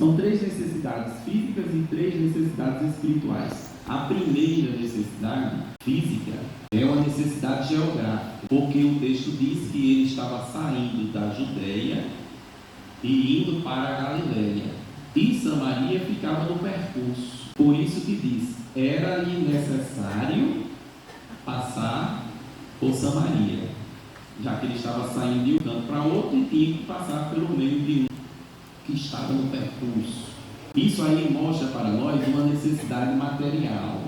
São 3 necessidades físicas e 3 necessidades espirituais. A primeira necessidade física é uma necessidade geográfica, porque o texto diz que ele estava saindo da Judeia e indo para a Galileia, e Samaria ficava no percurso. Por isso que diz, era-lhe necessário passar por Samaria, já que ele estava saindo de um canto para outro e tinha que passar pelo meio de um que estava no percurso. Isso aí mostra para nós uma necessidade material,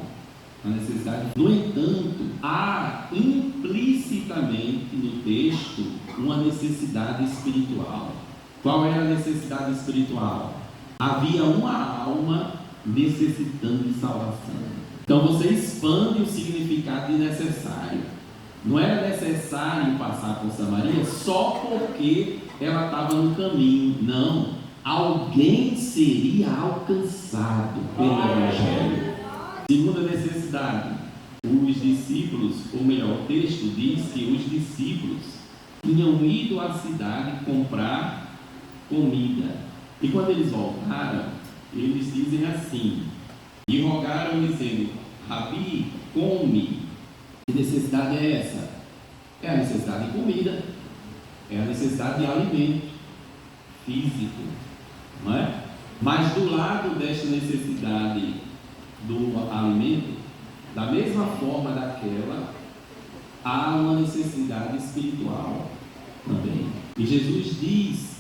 uma necessidade. No entanto, há implicitamente no texto uma necessidade espiritual. Qual era a necessidade espiritual? Havia uma alma necessitando de salvação. Então você expande o significado de necessário. Não era necessário passar por Samaria só porque ela estava no caminho. Não. Alguém seria alcançado pelo Evangelho. Segunda necessidade. Os discípulos, ou melhor, o texto diz que os discípulos tinham ido à cidade comprar comida. E quando eles voltaram, eles dizem assim, e rogaram dizendo, Rabi, come. Que necessidade é essa? É a necessidade de comida, é a necessidade de alimento físico, não é? Mas do lado desta necessidade do alimento, da mesma forma daquela, há uma necessidade espiritual também. E Jesus diz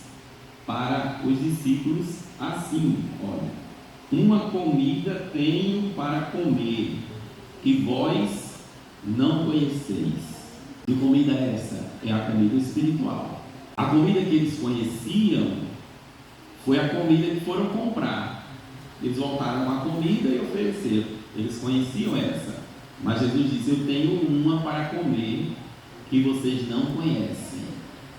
para os discípulos assim, olha, uma comida tenho para comer, que vós não conheceis. Que comida é essa? É a comida espiritual. A comida que eles conheciam foi a comida que foram comprar. Eles voltaram com a comida e ofereceram. Eles conheciam essa. Mas Jesus disse, eu tenho uma para comer que vocês não conhecem,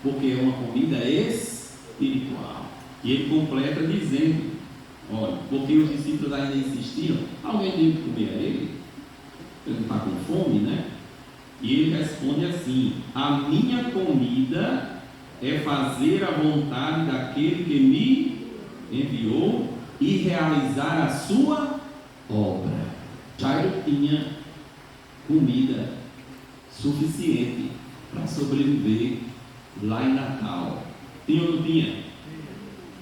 porque é uma comida espiritual. E ele completa dizendo, olha, porque os discípulos ainda insistiam, alguém tem que comer a ele? Ele está com fome, né? E ele responde assim, a minha comida é fazer a vontade daquele que me enviou e realizar a sua obra. Jairo tinha comida suficiente para sobreviver lá em Natal. Tinha ou não tinha?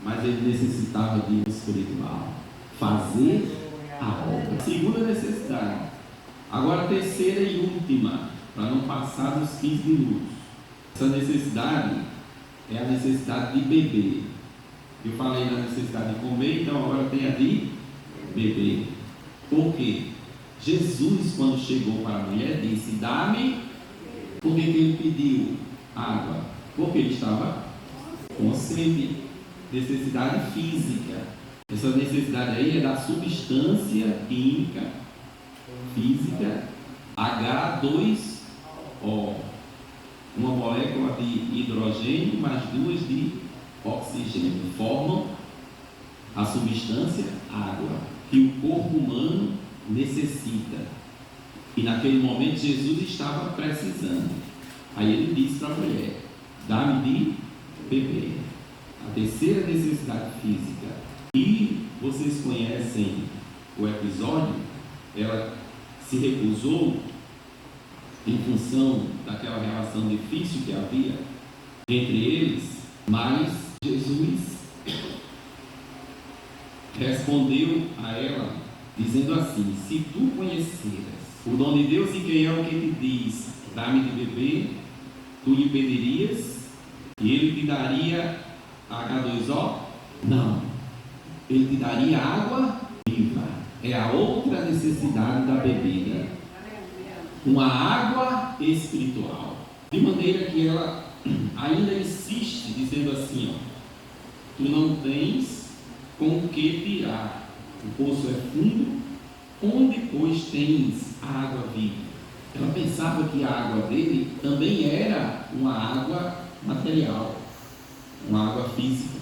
Mas ele necessitava de um espiritual. Fazer a obra. Segunda necessidade. Agora a terceira e última, para não passar dos 15 minutos. Essa necessidade é a necessidade de beber. Eu falei da necessidade de comer, então agora tem a de beber. Por quê? Jesus, quando chegou para a mulher, disse, dá-me. Por que ele pediu água? Porque ele estava com sede. Necessidade física. Essa necessidade aí é da substância química física H2O, uma molécula de hidrogênio mais 2 de oxigênio formam a substância água que o corpo humano necessita. E naquele momento Jesus estava precisando. Aí ele disse para a mulher, dá-me de beber. A terceira necessidade física. E vocês conhecem o episódio, ela se recusou em função daquela relação difícil que havia entre eles, mas Jesus respondeu a ela dizendo assim, se tu conheceras o dom de Deus e quem é o que te diz, dá-me de beber, tu lhe pedirias e ele te daria H2O? Não, ele te daria água viva. É a outra necessidade da bebida, uma água espiritual, de maneira que ela ainda insiste dizendo assim, ó, tu não tens com o que tirar, o poço é fundo, onde pois tens a água viva? Ela pensava que a água dele também era uma água material, uma água física,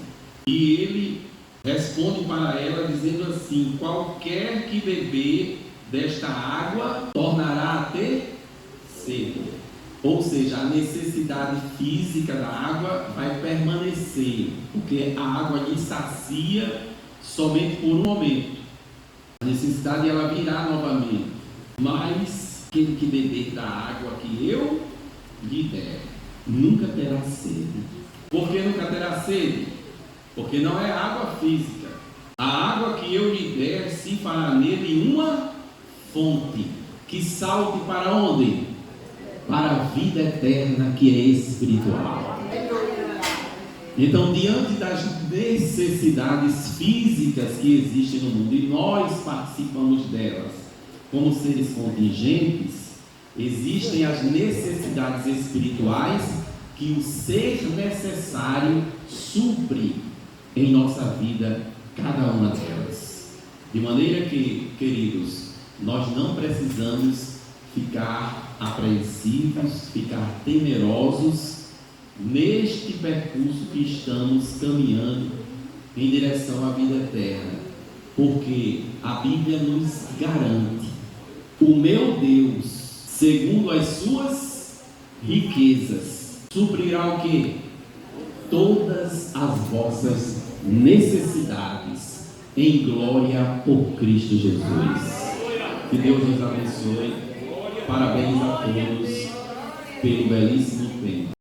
e ele responde para ela dizendo assim, qualquer que beber desta água tornará a ter sede. Ou seja, a necessidade física da água vai permanecer, porque a água lhe sacia somente por um momento. A necessidade ela virá novamente. Mas aquele que beber da água que eu lhe der, nunca terá sede. Por que nunca terá sede? Porque não é água física. A água que eu lhe der se fará nele uma fonte que salte para onde? Para a vida eterna, que é espiritual. Então, diante das necessidades físicas que existem no mundo, e nós participamos delas como seres contingentes, existem as necessidades espirituais que o ser necessário supre em nossa vida, cada uma delas. De maneira que, queridos, nós não precisamos ficar apreensivos, ficar temerosos neste percurso que estamos caminhando em direção à vida eterna, porque a Bíblia nos garante: o meu Deus, segundo as suas riquezas, suprirá o quê? Todas as vossas necessidades em glória por Cristo Jesus. Que Deus nos abençoe. Parabéns a todos pelo belíssimo tempo.